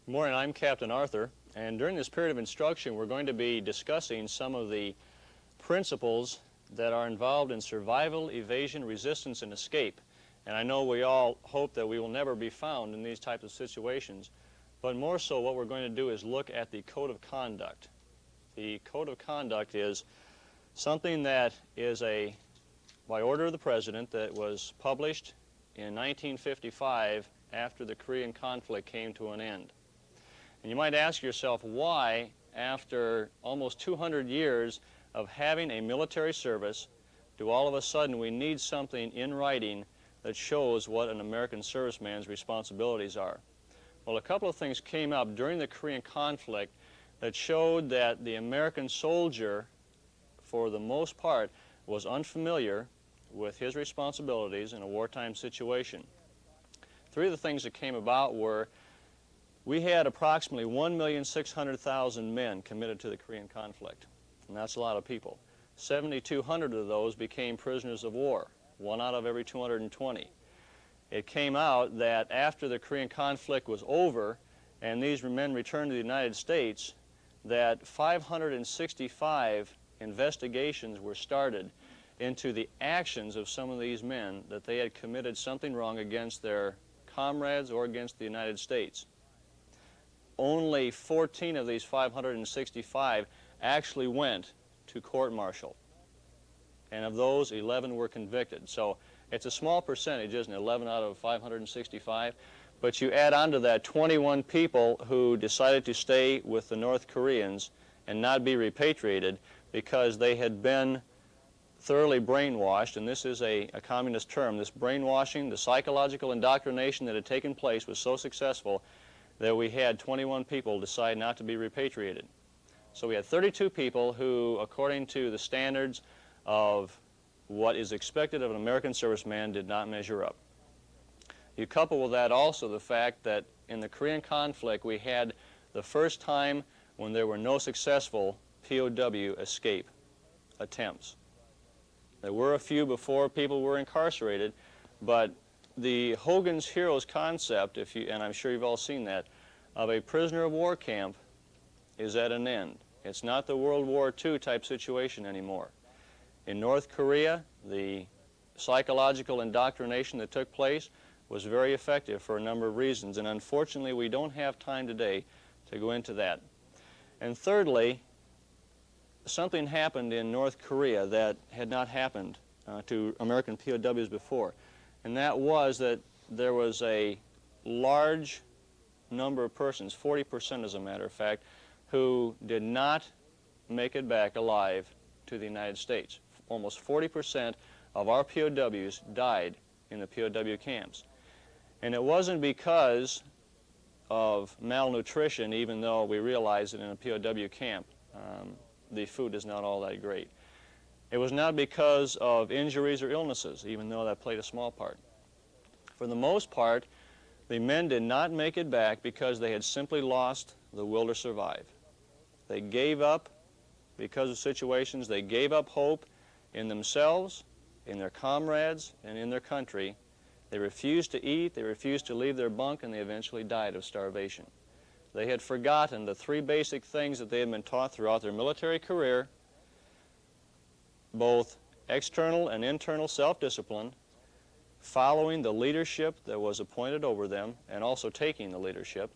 Good morning, I'm Captain Arthur, and during this period of instruction we're going to be discussing some of the principles that are involved in survival, evasion, resistance, and escape. And I know we all hope that we will never be found in these types of situations, but more so what we're going to do is look at the code of conduct. The code of conduct is something that is by order of the President, that was published in 1955 after the Korean conflict came to an end. And you might ask yourself, why, after almost 200 years of having a military service, do all of a sudden we need something in writing that shows what an American serviceman's responsibilities are? Well, a couple of things came up during the Korean conflict that showed that the American soldier, for the most part, was unfamiliar with his responsibilities in a wartime situation. Three of the things that came about were we had approximately 1,600,000 men committed to the Korean conflict, and that's a lot of people. 7,200 of those became prisoners of war, 1 out of every 220. It came out that after the Korean conflict was over and these men returned to the United States, that 565 investigations were started into the actions of some of these men, that they had committed something wrong against their comrades or against the United States. Only 14 of these 565 actually went to court-martial, and of those 11 were convicted. So it's a small percentage, isn't it? 11 out of 565. But you add on to that 21 people who decided to stay with the North Koreans and not be repatriated because they had been thoroughly brainwashed, and this is a communist term. This brainwashing, the psychological indoctrination that had taken place was so successful that we had 21 people decide not to be repatriated. So we had 32 people who, according to the standards of what is expected of an American serviceman, did not measure up. You couple with that also the fact that in the Korean conflict we had the first time when there were no successful POW escape attempts. There were a few before people were incarcerated, but the Hogan's Heroes concept, and I'm sure you've all seen that, of a prisoner of war camp is at an end. It's not the World War II type situation anymore. In North Korea, the psychological indoctrination that took place was very effective for a number of reasons, and unfortunately we don't have time today to go into that. And thirdly, something happened in North Korea that had not happened to American POWs before, and that was that there was a large number of persons, 40% as a matter of fact, who did not make it back alive to the United States. Almost 40% of our POWs died in the POW camps. And it wasn't because of malnutrition, even though we realize that in a POW camp the food is not all that great. It was not because of injuries or illnesses, even though that played a small part. For the most part, the men did not make it back because they had simply lost the will to survive. They gave up because of situations. They gave up hope in themselves, in their comrades, and in their country. They refused to eat, they refused to leave their bunk, and they eventually died of starvation. They had forgotten the three basic things that they had been taught throughout their military career, both external and internal self-discipline, following the leadership that was appointed over them, and also taking the leadership,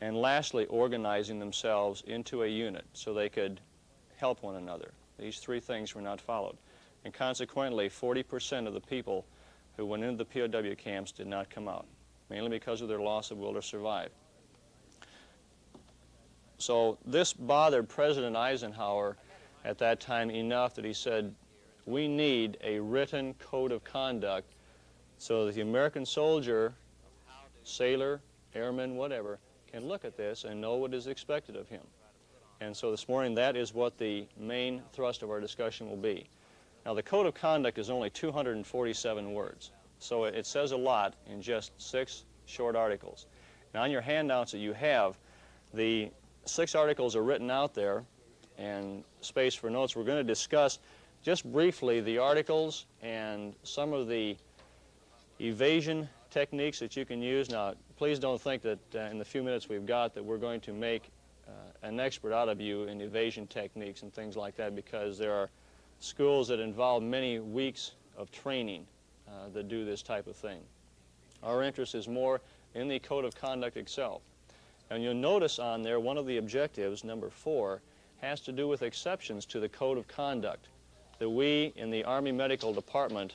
and lastly, organizing themselves into a unit so they could help one another. These three things were not followed. And consequently, 40% of the people who went into the POW camps did not come out, mainly because of their loss of will to survive. So this bothered President Eisenhower at that time enough that he said, we need a written code of conduct so that the American soldier, sailor, airman, whatever, can look at this and know what is expected of him. And so this morning, that is what the main thrust of our discussion will be. Now, the code of conduct is only 247 words, so it says a lot in just 6 short articles. Now, on your handouts that you have, the 6 articles are written out there and space for notes. We're going to discuss just briefly the articles and some of the evasion techniques that you can use. Now, please don't think that in the few minutes we've got that we're going to make an expert out of you in evasion techniques and things like that, because there are schools that involve many weeks of training that do this type of thing. Our interest is more in the code of conduct itself. And you'll notice on there one of the objectives, number 4, has to do with exceptions to the code of conduct that we in the Army Medical Department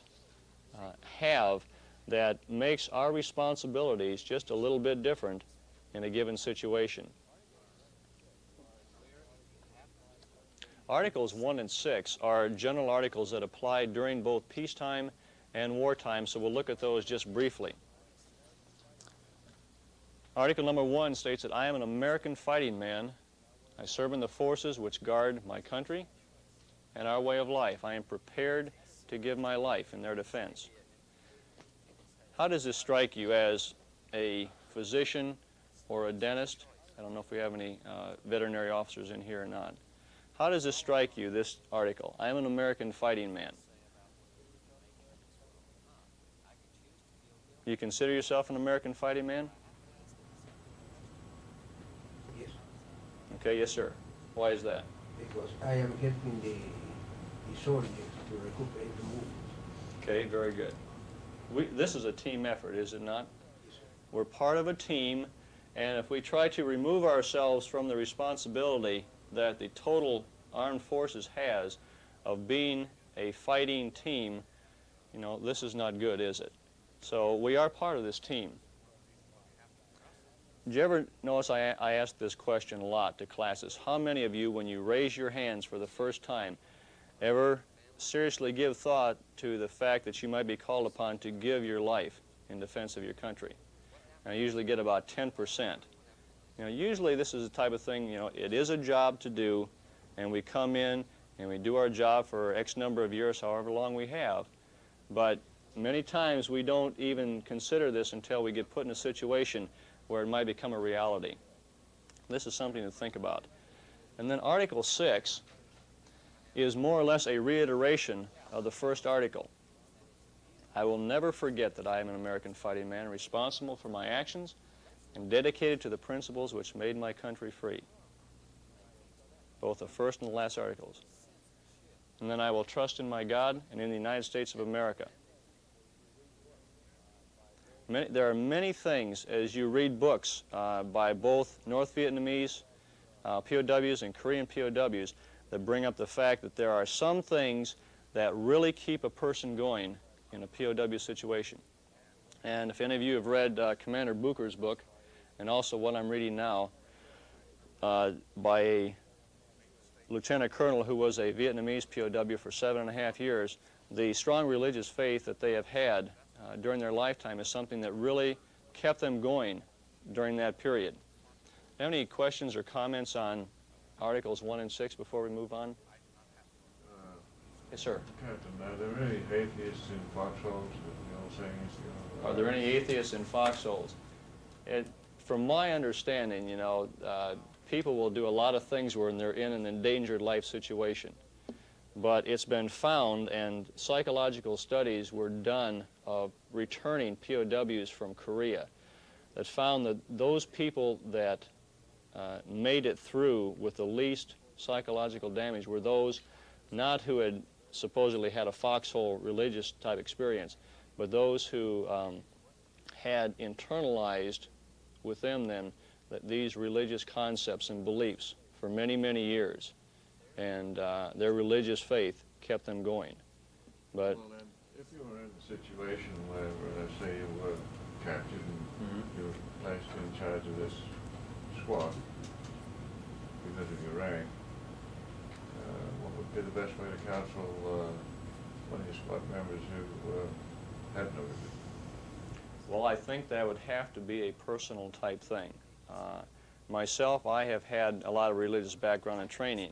have that makes our responsibilities just a little bit different in a given situation. Articles 1 and 6 are general articles that apply during both peacetime and wartime, so we'll look at those just briefly. Article number 1 states that I am an American fighting man. I serve in the forces which guard my country and our way of life. I am prepared to give my life in their defense. How does this strike you as a physician or a dentist? I don't know if we have any veterinary officers in here or not. How does this strike you, this article? I am an American fighting man. Do you consider yourself an American fighting man? Yes. Okay, yes, sir. Why is that? Because I am helping the soldiers to recuperate the movement. Okay, very good. This is a team effort, is it not? Yes, sir. We're part of a team, and if we try to remove ourselves from the responsibility that the total armed forces has of being a fighting team, you know, this is not good, is it? So we are part of this team. Did you ever notice I asked this question a lot to classes? How many of you, when you raise your hands for the first time, ever seriously give thought to the fact that you might be called upon to give your life in defense of your country? And I usually get about 10%. You know, usually this is the type of thing, you know, it is a job to do, and we come in and we do our job for X number of years, however long we have. But many times we don't even consider this until we get put in a situation where it might become a reality. This is something to think about. And then Article 6 is more or less a reiteration of the first article. I will never forget that I am an American fighting man, responsible for my actions and dedicated to the principles which made my country free. Both the first and the last articles. And then I will trust in my God and in the United States of America. There are many things, as you read books by both North Vietnamese POWs and Korean POWs, that bring up the fact that there are some things that really keep a person going in a POW situation. And if any of you have read Commander Booker's book, and also what I'm reading now by a lieutenant colonel who was a Vietnamese POW for 7.5 years, the strong religious faith that they have had during their lifetime is something that really kept them going during that period. Have any questions or comments on Articles 1 and 6 before we move on? Yes, sir. Captain, are there any atheists in foxholes? The old saying is, Are there any atheists in foxholes? From my understanding, you know, people will do a lot of things when they're in an endangered life situation. But it's been found, and psychological studies were done of returning POWs from Korea, that found that those people that made it through with the least psychological damage were those not who had supposedly had a foxhole religious type experience, but those who had internalized within them that these religious concepts and beliefs for many, many years. And their religious faith kept them going. But well, then, if you were in a situation where, let's say, you were captured and you were placed in charge of this squad because of your rank, what would be the best way to counsel one of your squad members who had no religion? well, I think that would have to be a personal type thing. Myself, I have had a lot of religious background and training.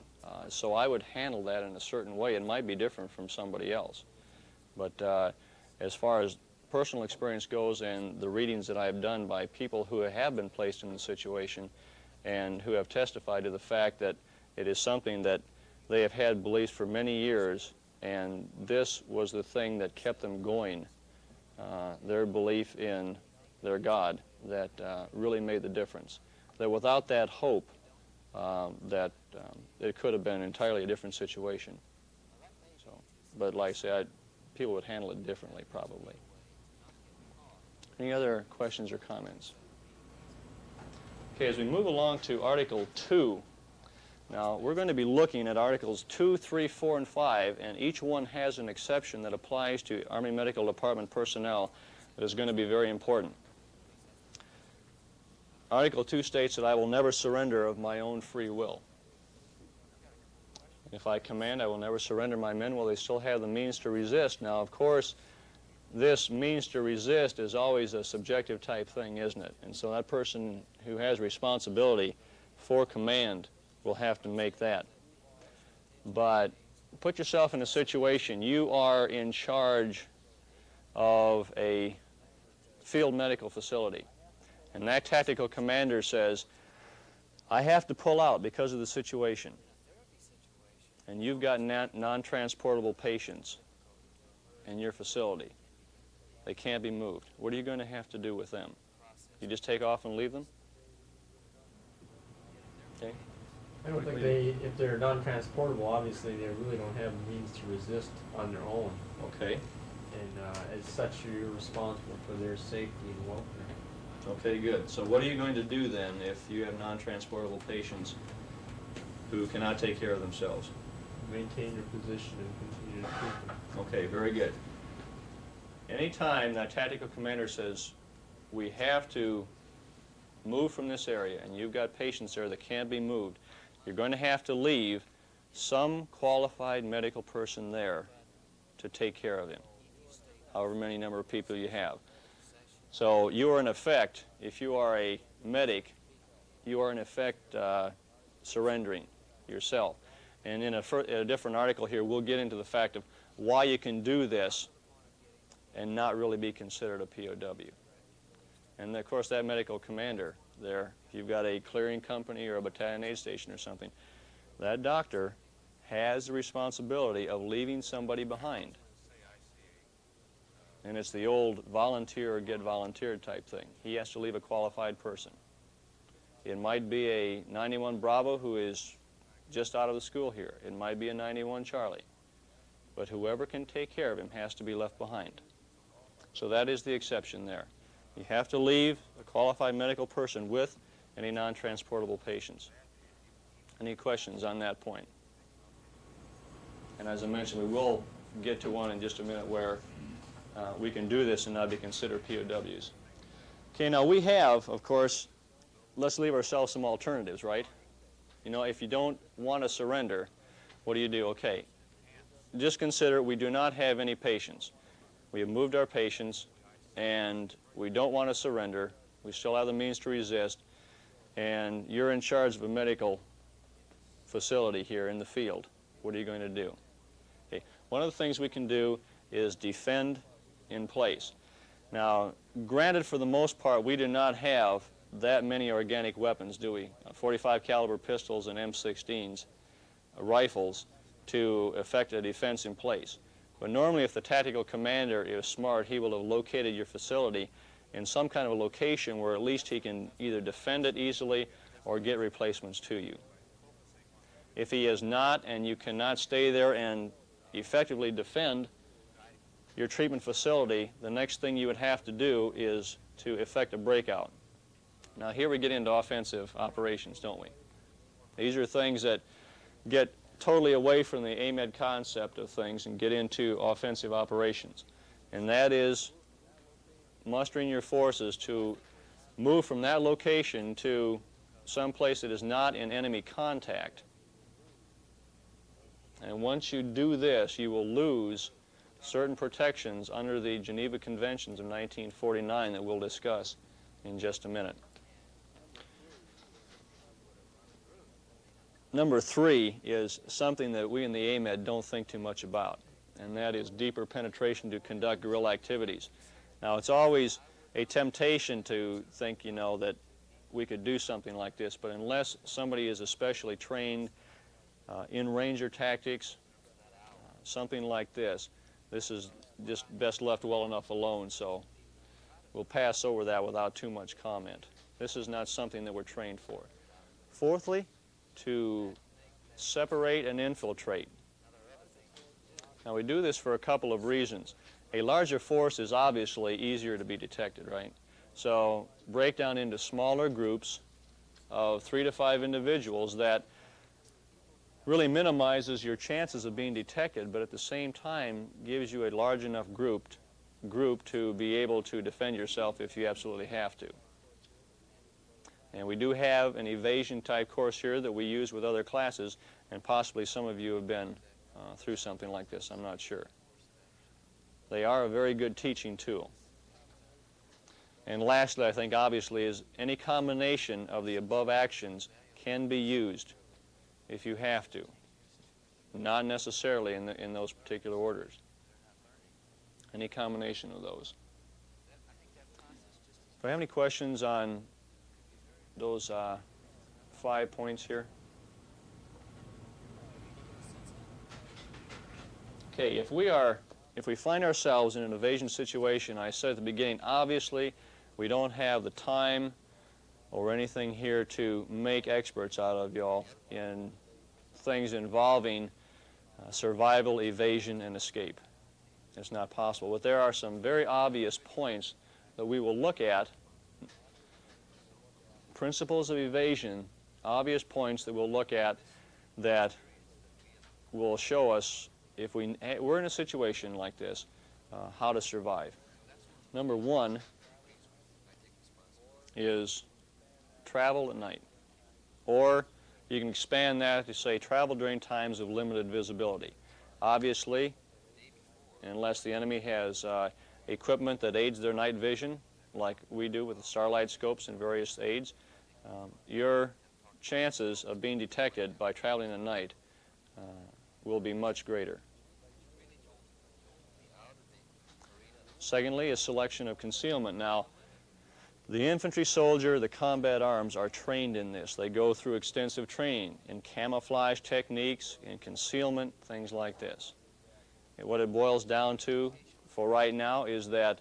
So I would handle that in a certain way. It might be different from somebody else. But as far as personal experience goes and the readings that I have done by people who have been placed in the situation and who have testified to the fact that it is something that they have had beliefs for many years, and this was the thing that kept them going, their belief in their God that really made the difference. That without that hope, it could have been entirely a different situation. So, but like I say, people would handle it differently probably. Any other questions or comments? Okay, as we move along to Article 2, now we're going to be looking at Articles 2, 3, 4, and 5, and each one has an exception that applies to Army Medical Department personnel that is going to be very important. Article 2 states that I will never surrender of my own free will. If I command, I will never surrender my men while they still have the means to resist. Now, of course, this means to resist is always a subjective type thing, isn't it? And so that person who has responsibility for command will have to make that. But put yourself in a situation, you are in charge of a field medical facility, and that tactical commander says, I have to pull out because of the situation, and you've got non-transportable patients in your facility. They can't be moved. What are you going to have to do with them? You just take off and leave them? Okay. I don't think if they're non-transportable, obviously they really don't have the means to resist on their own. Okay. And as such, you're responsible for their safety and welfare. Okay, good. So what are you going to do then if you have non-transportable patients who cannot take care of themselves? Maintain your position and continue to treat them. Okay, very good. Anytime that tactical commander says, we have to move from this area and you've got patients there that can't be moved, you're going to have to leave some qualified medical person there to take care of him, however many number of people you have. So you are in effect, if you are a medic, you are in effect surrendering yourself. And in a different article here, we'll get into the fact of why you can do this and not really be considered a POW. And of course, that medical commander there, if you've got a clearing company or a battalion aid station or something, that doctor has the responsibility of leaving somebody behind. And it's the old volunteer or get volunteered type thing. He has to leave a qualified person. It might be a 91 Bravo who is just out of the school here. It might be a 91 Charlie. But whoever can take care of him has to be left behind. So that is the exception there. You have to leave a qualified medical person with any non-transportable patients. Any questions on that point? And as I mentioned, we will get to one in just a minute where we can do this and not be considered POWs. Okay, now we have, of course, let's leave ourselves some alternatives, right? You know, if you don't want to surrender, what do? Okay, just consider we do not have any patients. We have moved our patients, and we don't want to surrender. We still have the means to resist, and you're in charge of a medical facility here in the field. What are you going to do? Okay, one of the things we can do is defend in place. Now, granted, for the most part, we do not have that many organic weapons, do we? 45 caliber pistols and M16s, rifles, to effect a defense in place. But normally, if the tactical commander is smart, he will have located your facility in some kind of a location where at least he can either defend it easily or get replacements to you. If he is not, and you cannot stay there and effectively defend your treatment facility, the next thing you would have to do is to effect a breakout. Now here we get into offensive operations, don't we? These are things that get totally away from the AMEDD concept of things and get into offensive operations. And that is mustering your forces to move from that location to some place that is not in enemy contact. And once you do this, you will lose certain protections under the Geneva Conventions of 1949 that we'll discuss in just a minute. Number 3 is something that we in the AMEDD don't think too much about, and that is deeper penetration to conduct guerrilla activities. Now, it's always a temptation to think, you know, that we could do something like this, but unless somebody is especially trained in ranger tactics, something like this is just best left well enough alone. So we'll pass over that without too much comment. This is not something that we're trained for. Fourthly, to separate and infiltrate. Now we do this for a couple of reasons. A larger force is obviously easier to be detected, right? So break down into smaller groups of 3 to 5 individuals that really minimizes your chances of being detected, but at the same time gives you a large enough group to be able to defend yourself if you absolutely have to. And we do have an evasion type course here that we use with other classes, and possibly some of you have been through something like this, I'm not sure. They are a very good teaching tool. And lastly, I think obviously, is any combination of the above actions can be used if you have to, not necessarily in those particular orders. Any combination of those. Do I have any questions on those 5 points here? Okay, if we find ourselves in an evasion situation, I said at the beginning, obviously we don't have the time or anything here to make experts out of y'all in things involving survival, evasion, and escape. It's not possible. But there are some very obvious points that we will look at, principles of evasion, obvious points that we'll look at that will show us, if we're in a situation like this, how to survive. Number 1 is travel at night. Or you can expand that to say travel during times of limited visibility. Obviously, unless the enemy has equipment that aids their night vision, like we do with the starlight scopes and various aids, your chances of being detected by traveling at night will be much greater. Secondly, a selection of concealment. Now, the infantry soldier, the combat arms are trained in this. They go through extensive training in camouflage techniques, in concealment, things like this. And what it boils down to for right now is that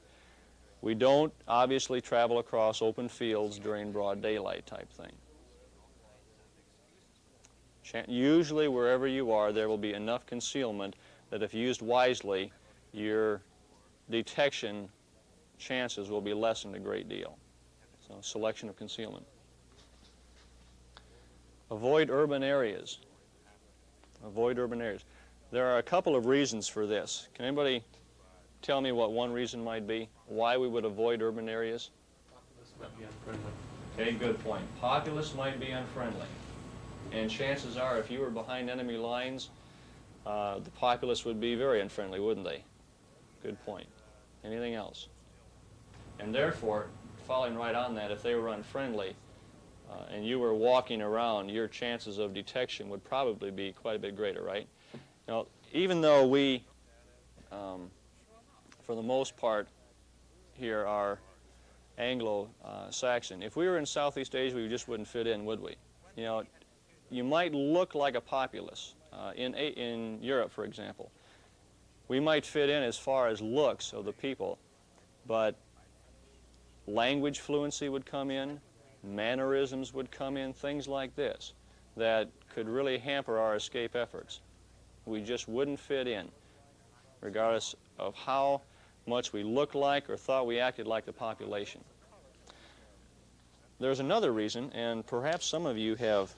we don't obviously travel across open fields during broad daylight type thing. Usually wherever you are, there will be enough concealment that if used wisely, your detection chances will be lessened a great deal. So selection of concealment. Avoid urban areas. Avoid urban areas. There are a couple of reasons for this. Can anybody tell me what one reason might be? Why we would avoid urban areas? Populace might be unfriendly. Okay, good point. Populace might be unfriendly. And chances are, if you were behind enemy lines, the populace would be very unfriendly, wouldn't they? Good point. Anything else? And therefore, following right on that, if they were unfriendly and you were walking around, your chances of detection would probably be quite a bit greater, right? Now, even though we, for the most part, here are Anglo-Saxon, if we were in Southeast Asia, we just wouldn't fit in, would we? You know, you might look like a populace. In Europe, for example, we might fit in as far as looks of the people, but language fluency would come in, mannerisms would come in, things like this that could really hamper our escape efforts. We just wouldn't fit in, regardless of how much we looked like or thought we acted like the population. There's another reason, and perhaps some of you have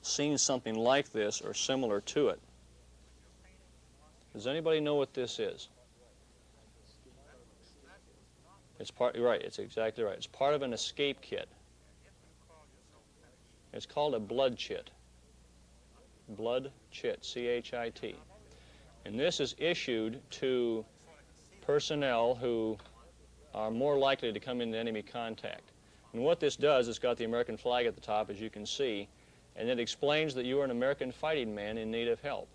seen something like this or similar to it. Does anybody know what this is? It's right, it's exactly right. It's part of an escape kit. It's called a blood chit. Blood chit, C-H-I-T. And this is issued to personnel who are more likely to come into enemy contact. And what this does, it's got the American flag at the top, as you can see, and it explains that you are an American fighting man in need of help.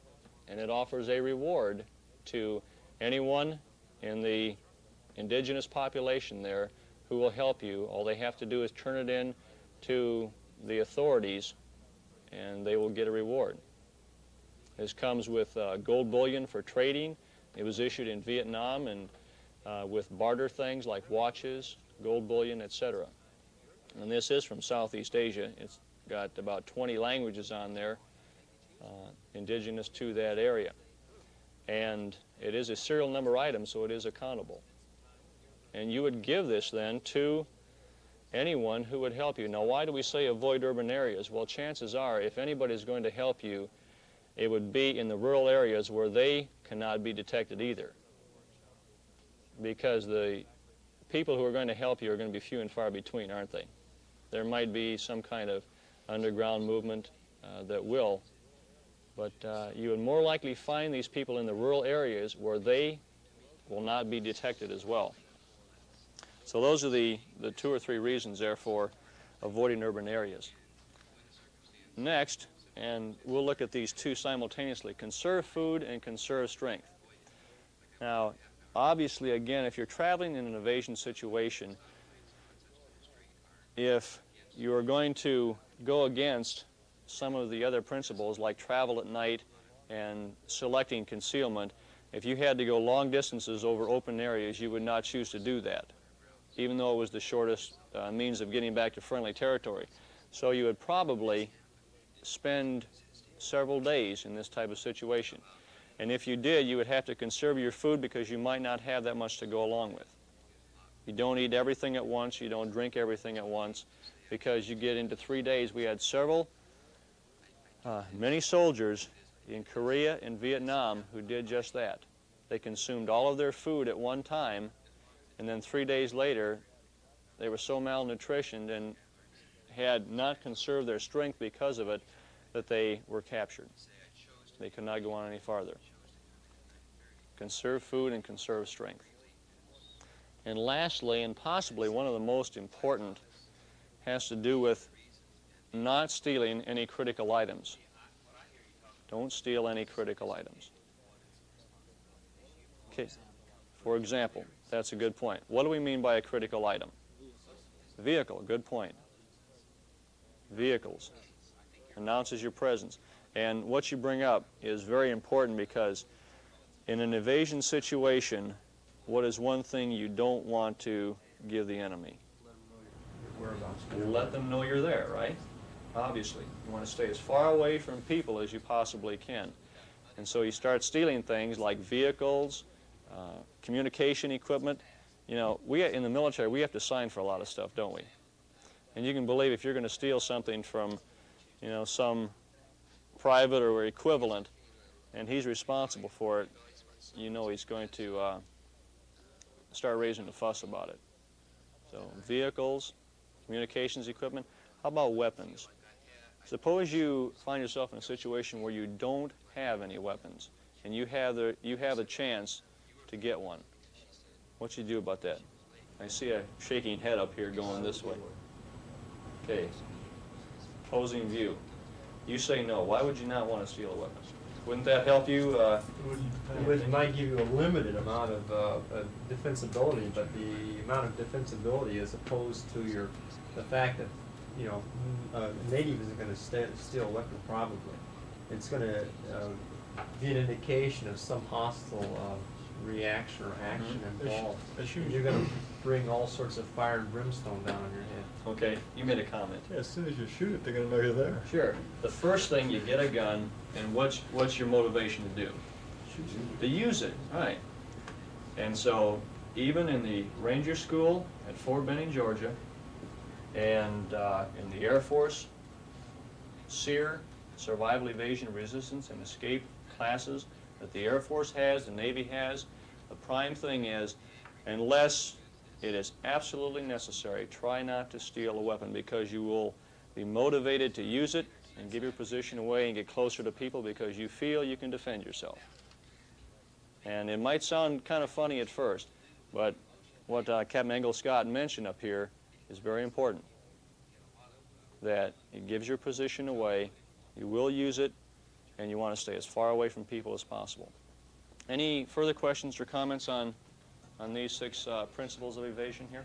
And it offers a reward to anyone in the indigenous population there who will help you. All they have to do is turn it in to the authorities and they will get a reward. This comes with gold bullion for trading. It was issued in Vietnam and with barter things like watches, gold bullion, etc. And this is from Southeast Asia. It's got about 20 languages on there, indigenous to that area. And it is a serial number item, so it is accountable. And you would give this then to anyone who would help you. Now, why do we say avoid urban areas? Well, chances are, if anybody's going to help you, it would be in the rural areas where they cannot be detected either. Because the people who are going to help you are going to be few and far between, aren't they? There might be some kind of underground movement that will, but you would more likely find these people in the rural areas where they will not be detected as well. So those are the 2 or 3 reasons there for avoiding urban areas. Next, and we'll look at these 2 simultaneously, conserve food and conserve strength. Now, obviously, again, if you're traveling in an evasion situation, if you are going to go against some of the other principles like travel at night and selecting concealment, if you had to go long distances over open areas, you would not choose to do that, even though it was the shortest means of getting back to friendly territory. So you would probably spend several days in this type of situation. And if you did, you would have to conserve your food because you might not have that much to go along with. You don't eat everything at once, you don't drink everything at once, because you get into 3 days. We had many soldiers in Korea and Vietnam who did just that. They consumed all of their food at one time, and then 3 days later, they were so malnutritioned and had not conserved their strength because of it that they were captured. They could not go on any farther. Conserve food and conserve strength. And lastly, and possibly one of the most important, has to do with not stealing any critical items. Don't steal any critical items. Okay. For example, that's a good point. What do we mean by a critical item? Vehicle, good point. Vehicles. Announces your presence. And what you bring up is very important because in an evasion situation, what is one thing you don't want to give the enemy? Let them know you're there, right? Obviously. You want to stay as far away from people as you possibly can. And so you start stealing things like vehicles, communication equipment. You know, in the military, we have to sign for a lot of stuff, don't we? And you can believe if you're going to steal something from, you know, some private or equivalent, and he's responsible for it, you know he's going to start raising a fuss about it. So vehicles, communications equipment. How about weapons? Suppose you find yourself in a situation where you don't have any weapons, and you have a chance to get one. What you do about that? I see a shaking head up here going this way. Okay. Opposing view. You say no. Why would you not want to steal a weapon? Wouldn't that help you? It might give you a limited amount of defensibility, but the amount of defensibility as opposed to the fact that, you know, a native isn't going to steal a weapon probably. It's going to be an indication of some hostile reaction or action involved. You're going to bring all sorts of fire and brimstone down on your head. Okay, you made a comment. Yeah, as soon as you shoot it, they're going to know you're there. Sure. The first thing, you get a gun, and what's your motivation to do? To use it, right. And so, even in the Ranger School at Fort Benning, Georgia, and in the Air Force, SEER, Survival, Evasion, Resistance, and Escape classes that the Air Force has, the Navy has, the prime thing is, unless it is absolutely necessary, try not to steal a weapon because you will be motivated to use it and give your position away and get closer to people because you feel you can defend yourself. And it might sound kind of funny at first, but what Captain Engel Scott mentioned up here is very important. That it gives your position away, you will use it, and you want to stay as far away from people as possible. Any further questions or comments on these 6 principles of evasion here?